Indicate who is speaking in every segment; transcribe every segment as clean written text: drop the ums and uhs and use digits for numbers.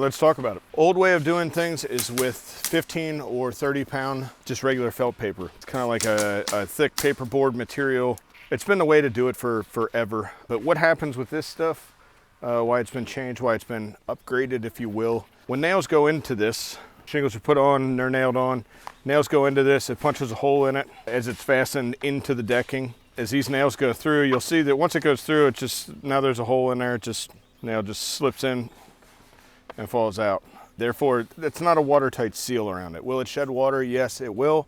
Speaker 1: Let's talk about it. Old way of doing things is with 15 or 30 pound, just regular felt paper. It's kind of like a thick paperboard material. It's been the way to do it for forever. But what happens with this stuff, why it's been changed, why it's been upgraded, if you will. When nails go into this, shingles are put on, they're nailed on. Nails go into this, it punches a hole in it as it's fastened into the decking. As these nails go through, you'll see that once it goes through, it just, now there's a hole in there, nail just slips in and falls out. Therefore, it's not a watertight seal around it. Will it shed water? Yes, it will,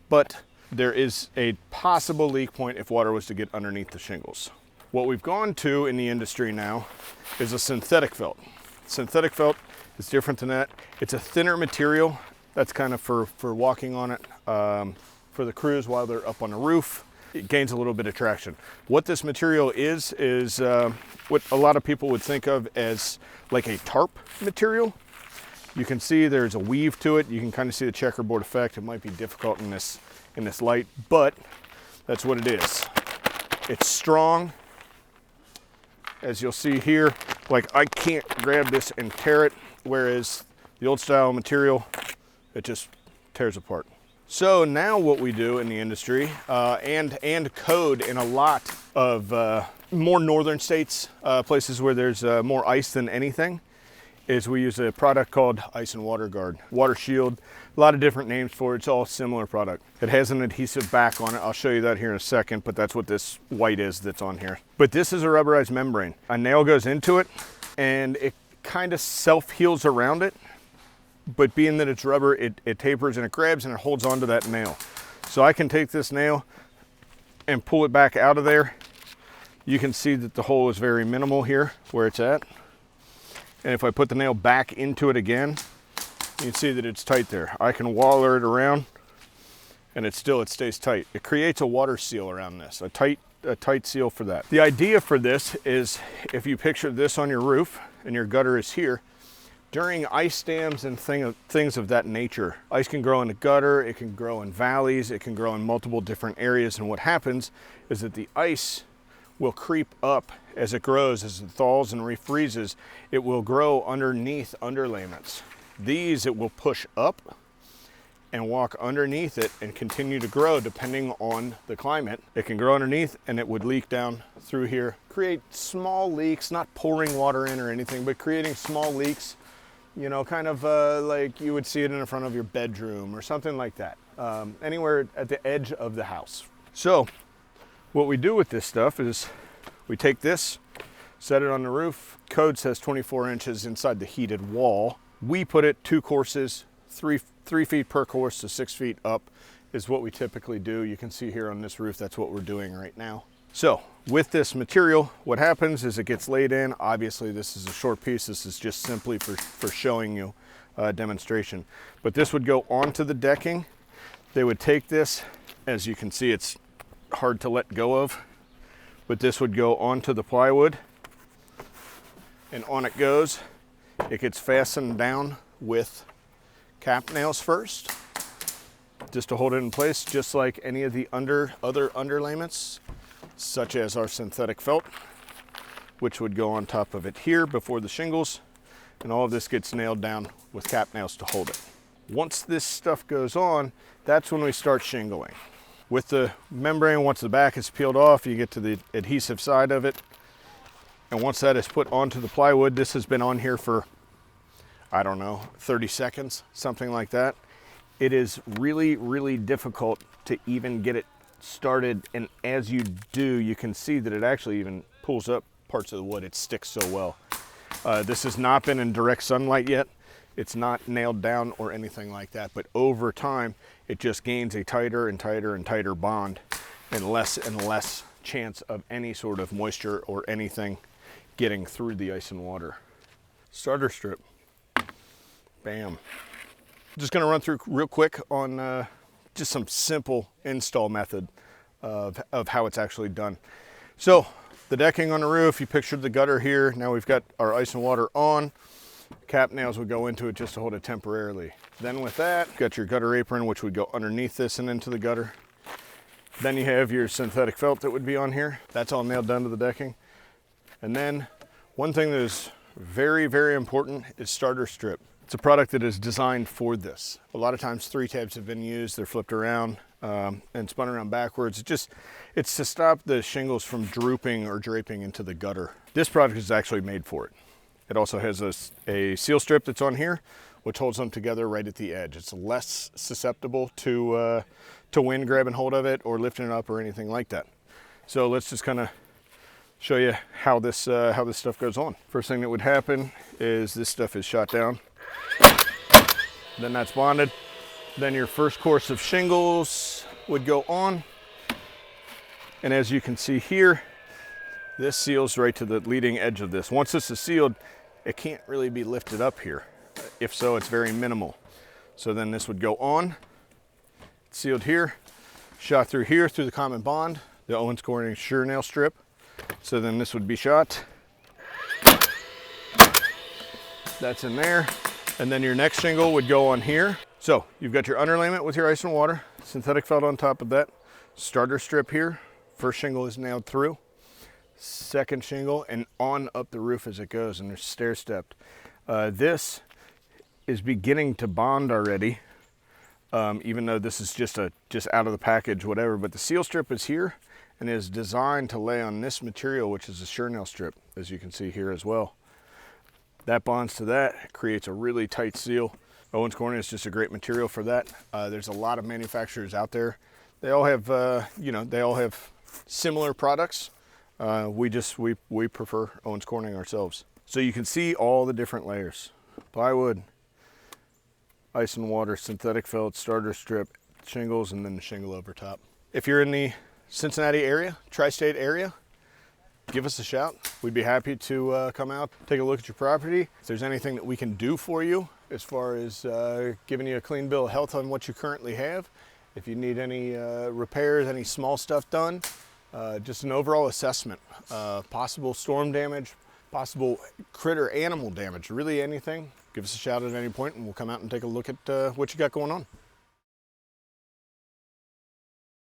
Speaker 1: but there is a possible leak point if water was to get underneath the shingles. What we've gone to in the industry now is a synthetic felt. Synthetic felt is different than that. It's a thinner material. That's kind of for walking on it, for the crews while they're up on the roof. It gains a little bit of traction. What this material is what a lot of people would think of as like a tarp material. You can see there's a weave to it. You can kind of see the checkerboard effect. It might be difficult in this light, but that's what it is. It's strong, as you'll see here. Like, I can't grab this and tear it, whereas the old style material, it just tears apart. So now what we do in the industry, and code in a lot of more northern states, places where there's more ice than anything, is we use a product called Ice and Water Guard. Water Shield, a lot of different names for it. It's all similar product. It has an adhesive back on it. I'll show you that here in a second, but that's what this white is that's on here. But this is a rubberized membrane. A nail goes into it and it kind of self-heals around it. But being that it's rubber, it tapers and it grabs and it holds onto that nail. So I can take this nail and pull it back out of there. You can see that the hole is very minimal here where it's at. And if I put the nail back into it again, you can see that it's tight there. I can waller it around and it stays tight. It creates a water seal around this, a tight seal for that. The idea for this is, if you picture this on your roof and your gutter is here, during ice dams and things of that nature, ice can grow in the gutter, it can grow in valleys, it can grow in multiple different areas, and what happens is that the ice will creep up as it grows, as it thaws and refreezes. It will grow underneath underlayments. These it will push up and walk underneath it and continue to grow depending on the climate. It can grow underneath and it would leak down through here, create small leaks, not pouring water in or anything, but creating small leaks. You know, kind of like you would see it in the front of your bedroom or something like that. Anywhere at the edge of the house. So what we do with this stuff is we take this, set it on the roof. Code says 24 inches inside the heated wall. We put it 2 courses, 3 feet per course, so 6 feet up is what we typically do. You can see here on this roof, that's what we're doing right now. So with this material, what happens is it gets laid in. Obviously this is a short piece. This is just simply for showing you a demonstration. But this would go onto the decking. They would take this, as you can see, it's hard to let go of, but this would go onto the plywood and on it goes. It gets fastened down with cap nails first, just to hold it in place, just like any of the other underlayments, such as our synthetic felt, which would go on top of it here before the shingles, and all of this gets nailed down with cap nails to hold it. Once this stuff goes on, that's when we start shingling. With the membrane, once the back is peeled off, you get to the adhesive side of it, and once that is put onto the plywood, this has been on here for, I don't know, 30 seconds, something like that. It is really, really difficult to even get it started, and as you do, you can see that it actually even pulls up parts of the wood. It sticks so well. This has not been in direct sunlight yet. It's not nailed down or anything like that, but over time it just gains a tighter and tighter and tighter bond, and less chance of any sort of moisture or anything getting through the ice and water. Starter strip, bam. Just gonna run through real quick on just some simple install method of how it's actually done. So the decking on the roof, you pictured the gutter here. Now we've got our ice and water on. Cap nails would go into it just to hold it temporarily. Then with that, got your gutter apron, which would go underneath this and into the gutter. Then you have your synthetic felt that would be on here. That's all nailed down to the decking. And then one thing that is very, very important, is starter strip. It's a product that is designed for this. A lot of times 3 tabs have been used, they're flipped around and spun around backwards. It's to stop the shingles from drooping or draping into the gutter. This product is actually made for it. It also has a seal strip that's on here, which holds them together right at the edge. It's less susceptible to wind grabbing hold of it or lifting it up or anything like that. So let's just kind of show you how this stuff goes on. First thing that would happen is this stuff is shot down. Then that's bonded. Then your first course of shingles would go on. And as you can see here, this seals right to the leading edge of this. Once this is sealed, it can't really be lifted up here. If so, it's very minimal. So then this would go on, sealed here, shot through here through the common bond, the Owen Corning sure nail strip. So then this would be shot. That's in there. And then your next shingle would go on here. So you've got your underlayment with your ice and water, synthetic felt on top of that, starter strip here. First shingle is nailed through, second shingle, and on up the roof as it goes, and they're stair stepped. This is beginning to bond already, even though this is just out of the package, whatever. But the seal strip is here and is designed to lay on this material, which is a sure nail strip, as you can see here as well. That bonds to that, creates a really tight seal. Owens Corning is just a great material for that. There's a lot of manufacturers out there. They all have, they all have similar products. We prefer Owens Corning ourselves. So you can see all the different layers: plywood, ice and water, synthetic felt, starter strip, shingles, and then the shingle over top. If you're in the Cincinnati area, tri-state area, give us a shout. We'd be happy to come out, take a look at your property. If there's anything that we can do for you as far as giving you a clean bill of health on what you currently have, if you need any repairs, any small stuff done, just an overall assessment, possible storm damage, possible critter animal damage, really anything, give us a shout at any point and we'll come out and take a look at what you got going on.